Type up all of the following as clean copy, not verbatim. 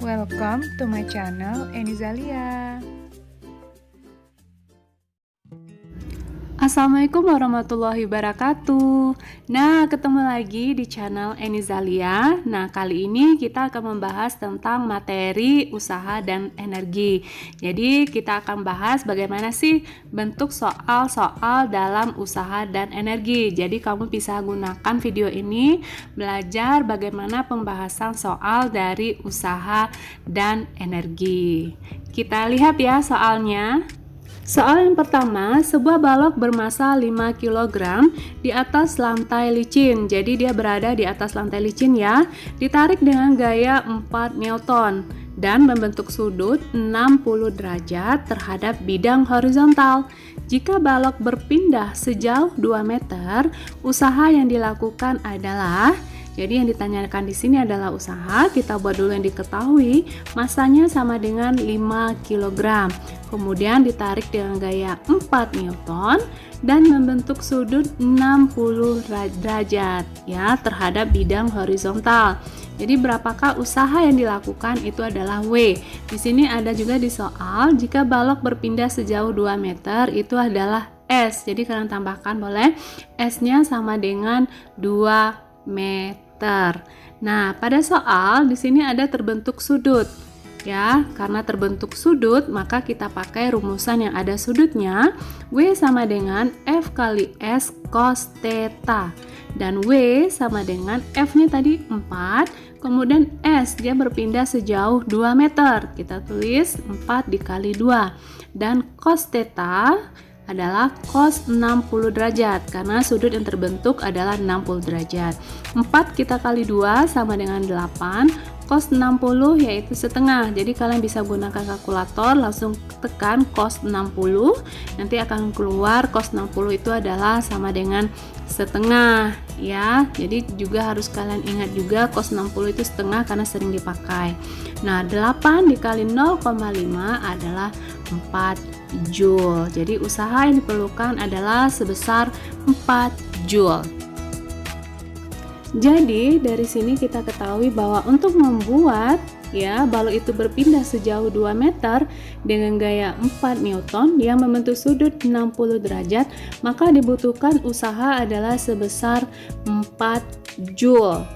Welcome to my channel Enizalia. Assalamualaikum warahmatullahi wabarakatuh. Nah, ketemu lagi di channel Enizalia. Nah, kali ini kita akan membahas tentang materi usaha dan energi. Jadi, kita akan bahas bagaimana sih bentuk soal-soal dalam usaha dan energi. Jadi, kamu bisa gunakan video ini belajar bagaimana pembahasan soal dari usaha dan energi. Kita lihat ya soalnya. Soal yang pertama, sebuah balok bermasa 5 kg di atas lantai licin. Jadi dia berada di atas lantai licin ya. Ditarik dengan gaya 4 Newton dan membentuk sudut 60 derajat terhadap bidang horizontal. Jika balok berpindah sejauh 2 meter, usaha yang dilakukan adalah, jadi yang ditanyakan di sini adalah usaha. Kita buat dulu yang diketahui, masanya sama dengan 5 kg. Kemudian ditarik dengan gaya 4 Newton dan membentuk sudut 60 derajat ya terhadap bidang horizontal. Jadi berapakah usaha yang dilakukan? Itu adalah W. Di sini ada juga di soal, jika balok berpindah sejauh 2 meter itu adalah S. Jadi kalian tambahkan boleh, S-nya sama dengan 2 meter. Nah, pada soal di sini ada terbentuk sudut. Ya, karena terbentuk sudut, maka kita pakai rumusan yang ada sudutnya. W sama dengan F kali S cos theta. Dan W sama dengan F-nya tadi 4, kemudian S dia berpindah sejauh 2 meter. Kita tulis 4 dikali 2. Dan cos theta adalah cos 60 derajat karena sudut yang terbentuk adalah 60 derajat. 4 kita kali 2 sama dengan 8, cos 60 yaitu setengah. Jadi kalian bisa gunakan kalkulator, langsung tekan cos 60, nanti akan keluar cos 60 itu adalah sama dengan setengah ya. Jadi juga harus kalian ingat juga cos 60 itu setengah karena sering dipakai. Nah, 8 dikali 0,5 adalah 4 Joule. Jadi usaha yang diperlukan adalah sebesar 4 Joule. Jadi dari sini kita ketahui bahwa untuk membuat ya balok itu berpindah sejauh 2 meter dengan gaya 4 Newton yang membentuk sudut 60 derajat, maka dibutuhkan usaha adalah sebesar 4 Joule.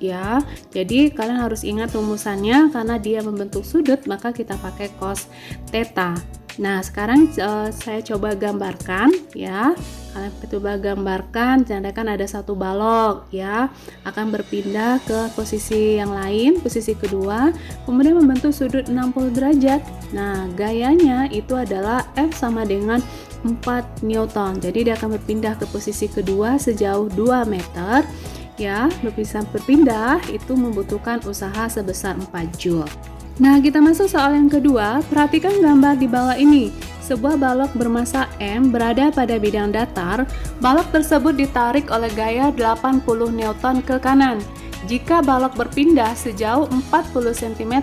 Ya, jadi kalian harus ingat rumusannya, karena dia membentuk sudut maka kita pakai cos theta. Nah, sekarang saya coba gambarkan ya. Kalian coba gambarkan, kan ada satu balok ya, akan berpindah ke posisi yang lain, posisi kedua, kemudian membentuk sudut 60 derajat. Nah, gayanya itu adalah F sama dengan 4 Newton. Jadi dia akan berpindah ke posisi kedua sejauh 2 meter. Ya, bisa berpindah itu membutuhkan usaha sebesar 4 Joule. Nah, kita masuk soal yang kedua. Perhatikan gambar di bawah ini. Sebuah balok bermasa M berada pada bidang datar. Balok tersebut ditarik oleh gaya 80 Newton ke kanan. Jika balok berpindah sejauh 40 cm,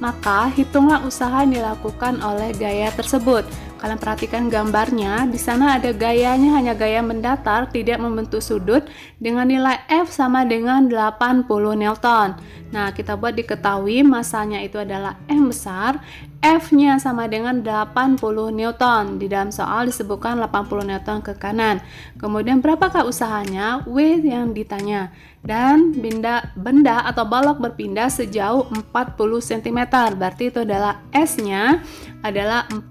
maka hitunglah usaha yang dilakukan oleh gaya tersebut. Kalian perhatikan gambarnya, di sana ada gayanya hanya gaya mendatar, tidak membentuk sudut dengan nilai F sama dengan 80 Newton. Nah, kita buat diketahui masanya itu adalah M besar, F-nya sama dengan 80 Newton. Di dalam soal disebutkan 80 Newton ke kanan. Kemudian berapakah usahanya? W yang ditanya. Dan benda atau balok berpindah sejauh 40 cm. Berarti itu adalah S-nya adalah 40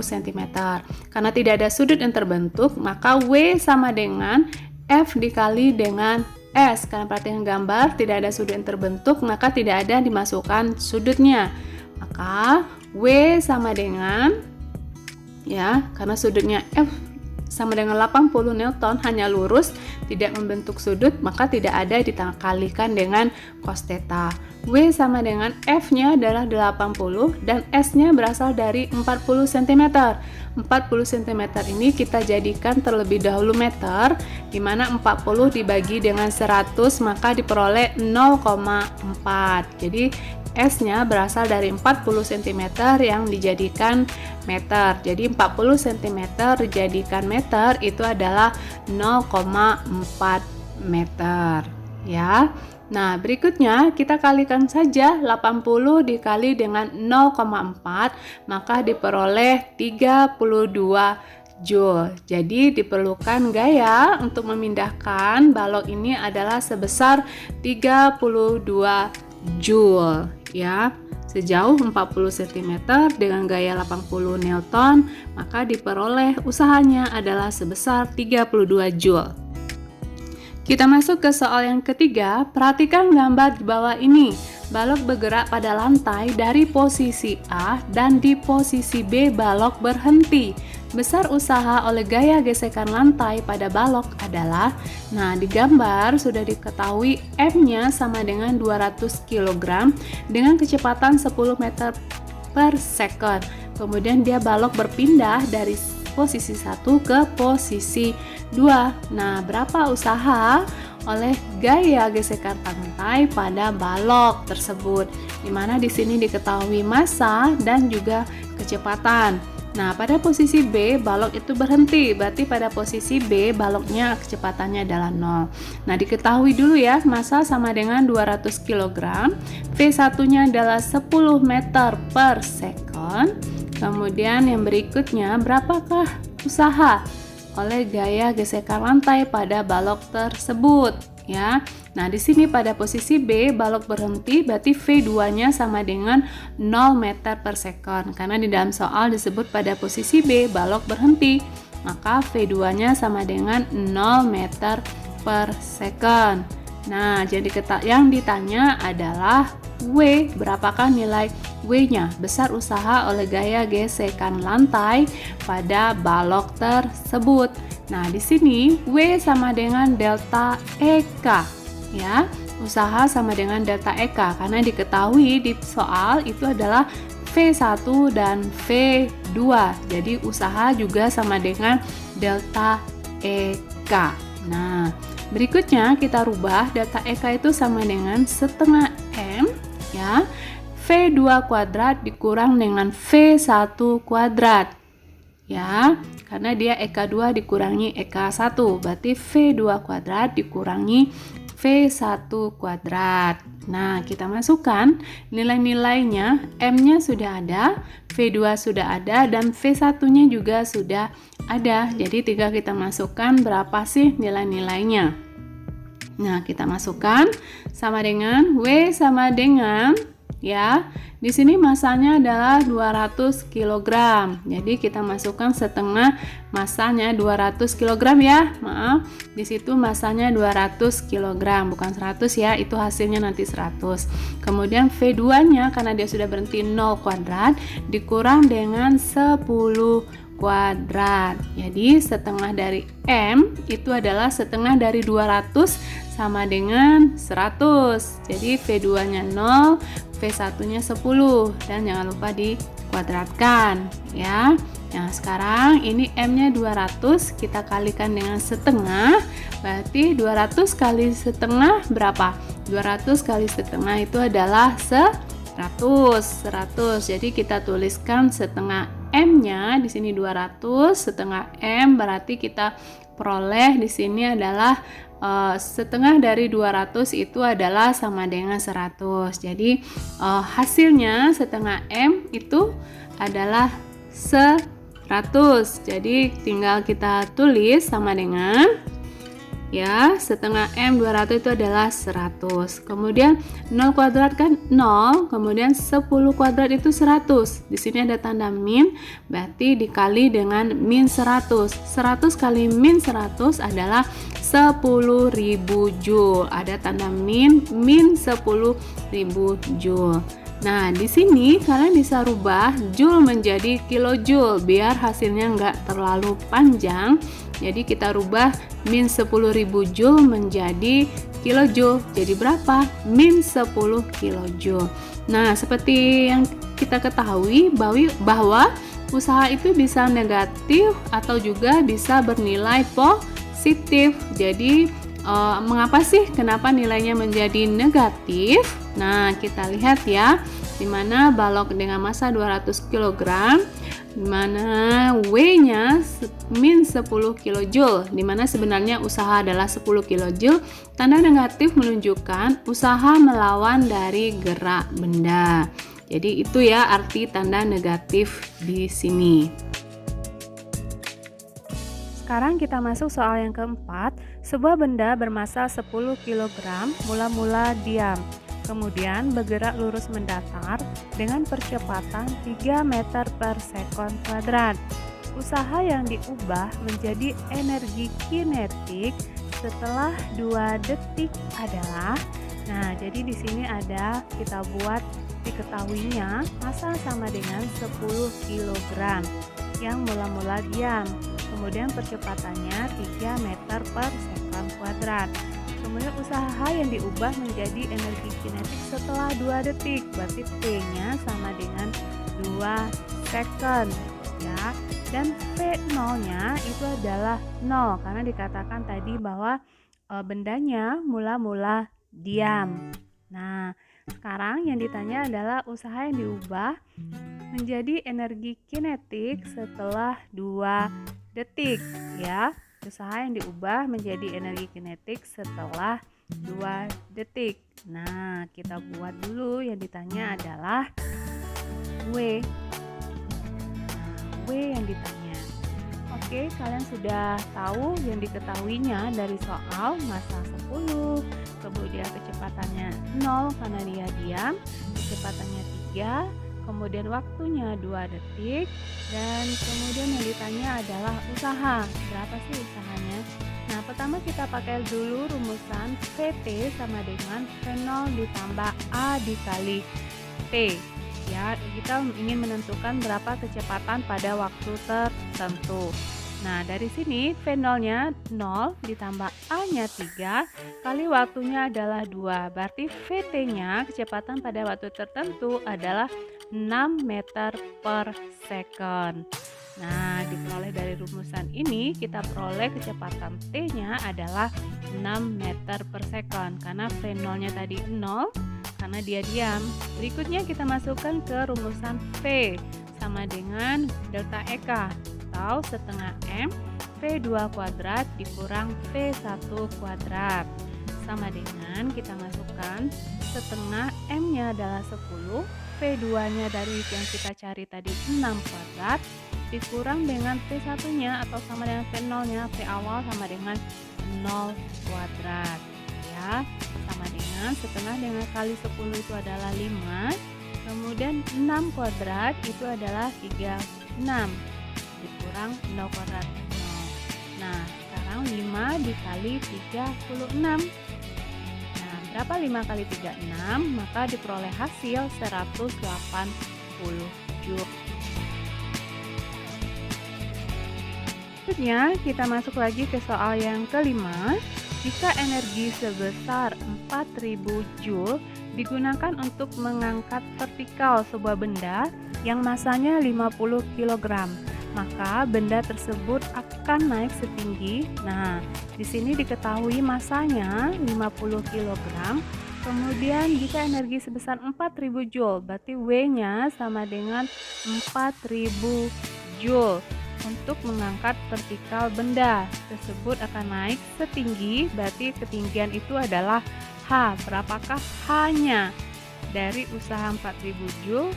cm. Karena tidak ada sudut yang terbentuk, maka W sama dengan F dikali dengan S. Karena perhatikan gambar, tidak ada sudut yang terbentuk, maka tidak ada dimasukkan sudutnya. Maka W sama dengan, ya, karena sudutnya F sama dengan 80 Newton, hanya lurus, tidak membentuk sudut, maka tidak ada dikalikan dengan cos theta. W sama dengan F-nya adalah 80 dan S-nya berasal dari 40 cm. 40 cm ini kita jadikan terlebih dahulu meter, di mana 40 dibagi dengan 100 maka diperoleh 0,4. Jadi S-nya berasal dari 40 cm yang dijadikan meter. Jadi 40 cm dijadikan meter itu adalah 0,4 meter. Ya. Nah, berikutnya kita kalikan saja 80 dikali dengan 0,4, maka diperoleh 32 Joule. Jadi diperlukan gaya untuk memindahkan balok ini adalah sebesar 32 Joule ya. Sejauh 40 cm dengan gaya 80 Newton, maka diperoleh usahanya adalah sebesar 32 Joule. Kita masuk ke soal yang ketiga. Perhatikan gambar di bawah ini. Balok bergerak pada lantai dari posisi A dan di posisi B balok berhenti. Besar usaha oleh gaya gesekan lantai pada balok adalah, nah di gambar sudah diketahui M-nya sama dengan 200 kg dengan kecepatan 10 meter per second. Kemudian dia balok berpindah dari posisi 1 ke posisi 2. Nah, berapa usaha oleh gaya gesekan lantai pada balok tersebut? Dimana di sini diketahui massa dan juga kecepatan. Nah, pada posisi B balok itu berhenti, berarti pada posisi B baloknya kecepatannya adalah 0. Nah, diketahui dulu ya, massa sama dengan 200 kg, V1-nya adalah 10 meter per second. Kemudian yang berikutnya, berapakah usaha oleh gaya gesekan lantai pada balok tersebut ya. Nah, di sini pada posisi B balok berhenti, berarti V2-nya sama dengan 0 meter per second. Karena di dalam soal disebut pada posisi B balok berhenti, maka V2-nya sama dengan 0 meter per second. Nah, jadi yang ditanya adalah W, berapakah nilai W-nya? Besar usaha oleh gaya gesekan lantai pada balok tersebut. Nah, di sini W sama dengan delta EK ya. Usaha sama dengan delta EK karena diketahui di soal itu adalah V1 dan V2. Jadi usaha juga sama dengan delta EK. Nah, berikutnya kita rubah delta EK itu sama dengan setengah M ya. V2 kuadrat dikurang dengan V1 kuadrat ya, karena dia EK2 dikurangi EK1, berarti V2 kuadrat dikurangi V1 kuadrat. Nah, kita masukkan nilai-nilainya. M-nya sudah ada, V2 sudah ada, dan V1-nya juga sudah ada. Jadi tinggal kita masukkan berapa sih nilai-nilainya. Nah, kita masukkan sama dengan W sama dengan ya. Di sini masanya adalah 200 kg. Jadi kita masukkan setengah masanya 200 kg ya. Maaf, di situ masanya 200 kg, bukan 100 ya. Itu hasilnya nanti 100. Kemudian V2-nya karena dia sudah berhenti 0 kuadrat dikurang dengan 10 kuadrat. Jadi setengah dari M itu adalah setengah dari 200 sama dengan 100. Jadi V2-nya 0, V1-nya 10, dan jangan lupa dikuadratkan ya. Nah, sekarang ini M-nya 200, kita kalikan dengan setengah, berarti 200 kali setengah berapa? 200 kali setengah itu adalah 100. Jadi kita tuliskan setengah M-nya di sini 200, setengah M berarti kita peroleh di sini adalah setengah dari 200 itu adalah sama dengan 100. Jadi hasilnya setengah M itu adalah 100. Jadi tinggal kita tulis sama dengan ya, setengah M 200 itu adalah 100. Kemudian 0 kuadrat kan 0, kemudian 10 kuadrat itu 100. Di sini ada tanda min, berarti dikali dengan min 100. 100 kali min 100 adalah 10.000 Joule. Ada tanda min 10.000 Joule. Nah, di sini kalian bisa rubah Joule menjadi kilojoule biar hasilnya nggak terlalu panjang. Jadi kita rubah min 10.000 Joule menjadi kilojoule. Jadi berapa? Min 10 kilojoule. Nah, seperti yang kita ketahui bahwa usaha itu bisa negatif atau juga bisa bernilai positif. Jadi mengapa sih kenapa nilainya menjadi negatif? Nah, kita lihat ya. di mana balok dengan massa 200 kg, di mana W-nya min 10 kJ, di mana sebenarnya usaha adalah 10 kJ. Tanda negatif menunjukkan usaha melawan dari gerak benda. Jadi itu ya arti tanda negatif di sini. Sekarang kita masuk soal yang keempat. Sebuah benda bermassa 10 kg mula-mula diam, kemudian bergerak lurus mendatar dengan percepatan 3 meter per sekon kuadrat. Usaha yang diubah menjadi energi kinetik setelah 2 detik adalah, nah jadi di sini ada kita buat diketahuinya massa sama dengan 10 kg yang mula-mula diam. Kemudian percepatannya 3 meter per sekon kuadrat. Kemudian usaha yang diubah menjadi energi kinetik setelah 2 detik. Berarti P-nya sama dengan 2 second ya. Dan V0-nya itu adalah 0 karena dikatakan tadi bahwa bendanya mula-mula diam. Nah, sekarang yang ditanya adalah usaha yang diubah menjadi energi kinetik setelah 2 detik ya. Usaha yang diubah menjadi energi kinetik setelah 2 detik. Nah, kita buat dulu yang ditanya adalah W. Nah, W yang ditanya. Oke, kalian sudah tahu yang diketahuinya dari soal massa 10, kemudian kecepatannya 0 karena dia diam, kecepatannya 3, kemudian waktunya 2 detik, dan kemudian yang ditanya adalah usaha. Berapa sih usahanya? Nah, pertama kita pakai dulu rumusan VT sama dengan V0 ditambah A dikali T. Ya, kita ingin menentukan berapa kecepatan pada waktu tertentu. Nah, dari sini V0-nya 0 ditambah A-nya 3 kali waktunya adalah 2. Berarti VT-nya kecepatan pada waktu tertentu adalah 6 meter per second. Nah, diperoleh dari rumusan ini kita peroleh kecepatan T-nya adalah 6 meter per second karena V0-nya tadi 0 karena dia diam. Berikutnya kita masukkan ke rumusan V sama dengan delta EK atau setengah M V2 kuadrat dikurang V1 kuadrat sama dengan kita masukkan setengah M-nya adalah 10, V2-nya dari yang kita cari tadi 6 kuadrat dikurang dengan V1-nya atau sama dengan V0-nya, V awal sama dengan 0 kuadrat ya, sama dengan setengah dengan kali 10 itu adalah 5, kemudian 6 kuadrat itu adalah 36 dikurang 0 kuadrat 0. Nah, sekarang 5 dikali 36. Nah, berapa 5 kali 36? Maka diperoleh hasil 180 joule. Selanjutnya, kita masuk lagi ke soal yang kelima. Jika energi sebesar 4000 joule digunakan untuk mengangkat vertikal sebuah benda yang massanya 50 kg, maka benda tersebut akan naik setinggi. Nah, di sini diketahui massanya 50 kg. Kemudian jika energi sebesar 4000 joule, berarti W-nya sama dengan 4000 joule. Untuk mengangkat vertikal benda tersebut akan naik setinggi, berarti ketinggian itu adalah H. Berapakah H-nya dari usaha 4000 joule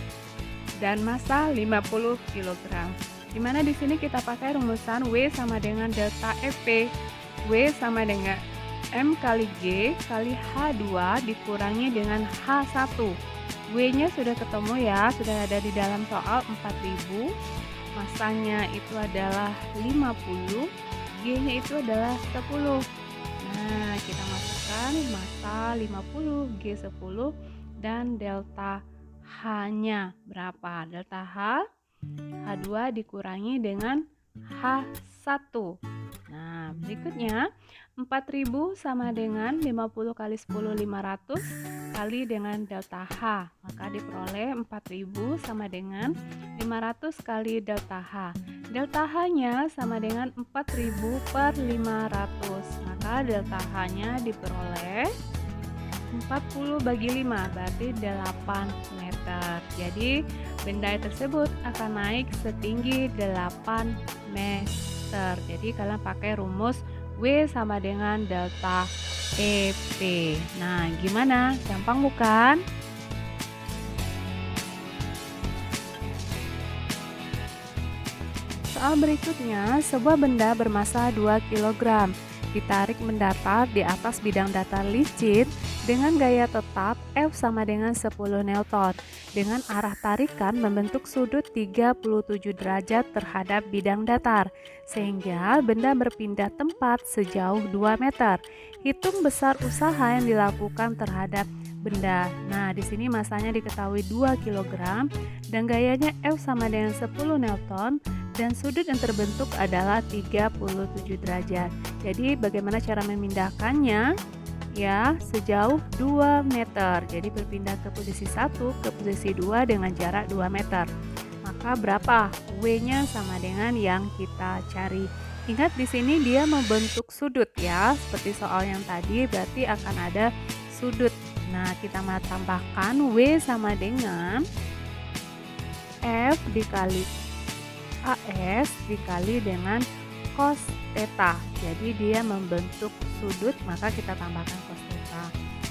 dan massa 50 kg? Dimana di sini kita pakai rumusan W sama dengan delta EP. W sama dengan M kali G kali H2 dikurangi dengan H1. W-nya sudah ketemu ya, sudah ada di dalam soal 4000. Masanya itu adalah 50, G-nya itu adalah 10. Nah, kita masukkan massa 50, G 10, dan delta H-nya berapa? Delta H, H2 dikurangi dengan H1. Nah, berikutnya 4000 sama dengan 50 kali 10, 500 kali dengan delta H. Maka diperoleh 4000 sama dengan 500 kali delta H. Delta H-nya sama dengan 4000 per 500. Maka delta H-nya diperoleh 40 bagi 5 berarti 8 meter. Jadi benda tersebut akan naik setinggi 8 meter. Jadi kalian pakai rumus W sama dengan delta EP. Nah, gimana? Gampang bukan? Soal berikutnya, sebuah benda bermasa 2 kg ditarik mendatar di atas bidang datar licin dengan gaya tetap F sama dengan 10 Newton. Dengan arah tarikan membentuk sudut 37 derajat terhadap bidang datar, sehingga benda berpindah tempat sejauh 2 meter. Hitung besar usaha yang dilakukan terhadap benda. Nah, di sini masanya diketahui 2 kg dan gayanya F sama dengan 10 Newton dan sudut yang terbentuk adalah 37 derajat. Jadi bagaimana cara memindahkannya? Ya, sejauh 2 meter. Jadi berpindah ke posisi 1 ke posisi 2 dengan jarak 2 meter. Maka berapa? W-nya sama dengan yang kita cari. Ingat di sini dia membentuk sudut ya, seperti soal yang tadi berarti akan ada sudut. Nah, kita mau tambahkan W sama dengan F dikali AS dikali dengan cos theta. Jadi dia membentuk sudut, maka kita tambahkan cos theta.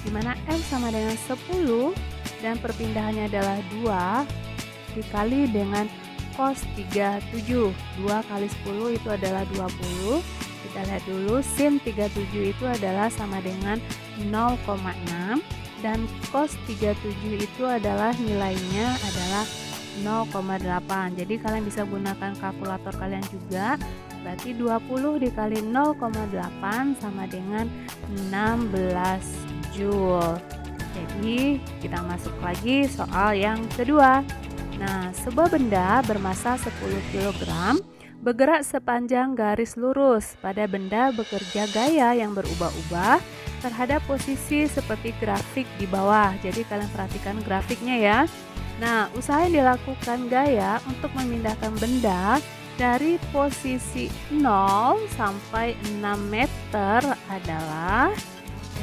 Dimana F sama dengan 10 dan perpindahannya adalah 2 dikali dengan cos 37. 2 kali 10 itu adalah 20. Kita lihat dulu, sin 37 itu adalah sama dengan 0,6 dan cos 37 itu adalah nilainya adalah 0,8. Jadi kalian bisa gunakan kalkulator kalian juga. Berarti 20 dikali 0,8 sama dengan 16 Joule. Jadi kita masuk lagi soal yang kedua. Nah, sebuah benda bermasa 10 kg bergerak sepanjang garis lurus. Pada benda bekerja gaya yang berubah-ubah terhadap posisi seperti grafik di bawah. Jadi kalian perhatikan grafiknya ya. Nah, usaha yang dilakukan gaya untuk memindahkan benda dari posisi 0 sampai 6 meter adalah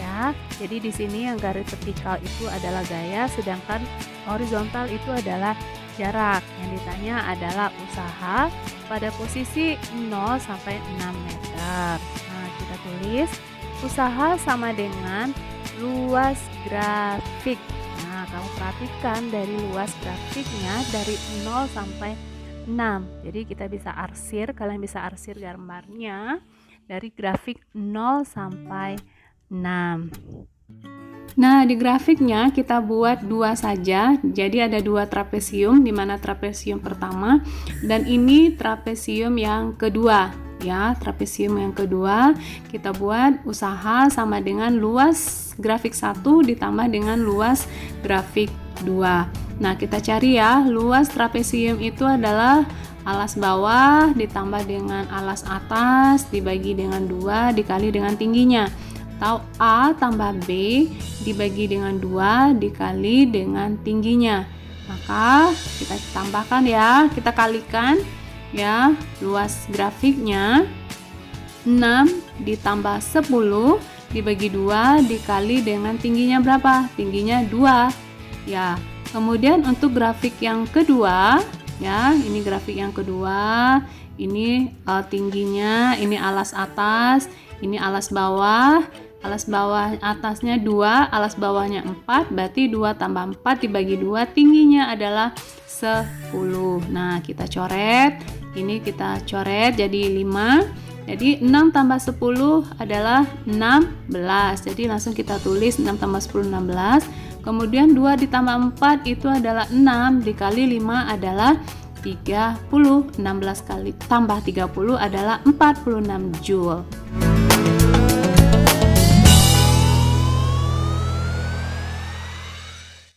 ya. Jadi di sini yang garis vertikal itu adalah gaya, sedangkan horizontal itu adalah jarak. Yang ditanya adalah usaha pada posisi 0 sampai 6 meter. Nah, kita tulis usaha sama dengan luas grafik. Nah, kamu perhatikan dari luas grafiknya dari 0 sampai 6. Jadi kita bisa arsir, kalian bisa arsir gambarnya dari grafik 0 sampai 6. Nah, di grafiknya kita buat 2 saja. Jadi ada 2 trapesium, di mana trapesium pertama dan ini trapesium yang kedua. Ya, trapesium yang kedua kita buat usaha sama dengan luas grafik 1 ditambah dengan luas grafik 2. Nah, kita cari ya, luas trapesium itu adalah alas bawah ditambah dengan alas atas dibagi dengan 2 dikali dengan tingginya, atau A tambah B dibagi dengan 2 dikali dengan tingginya. Maka kita tambahkan ya, kita kalikan ya, luas grafiknya 6 ditambah 10 dibagi 2 dikali dengan tingginya berapa? Tingginya 2 ya. Kemudian untuk grafik yang kedua ya, ini grafik yang kedua, ini tingginya, ini alas atas, ini alas bawah. Alas bawah atasnya 2, alas bawahnya 4, berarti 2 tambah 4 dibagi 2 tingginya adalah 10. Nah, kita coret. Ini kita coret jadi 5. Jadi 6 tambah 10 adalah 16. Jadi langsung kita tulis 6 tambah 10 16. Kemudian 2 ditambah 4 itu adalah 6 dikali 5 adalah 30. 16 kali tambah 30 adalah 46 Joule.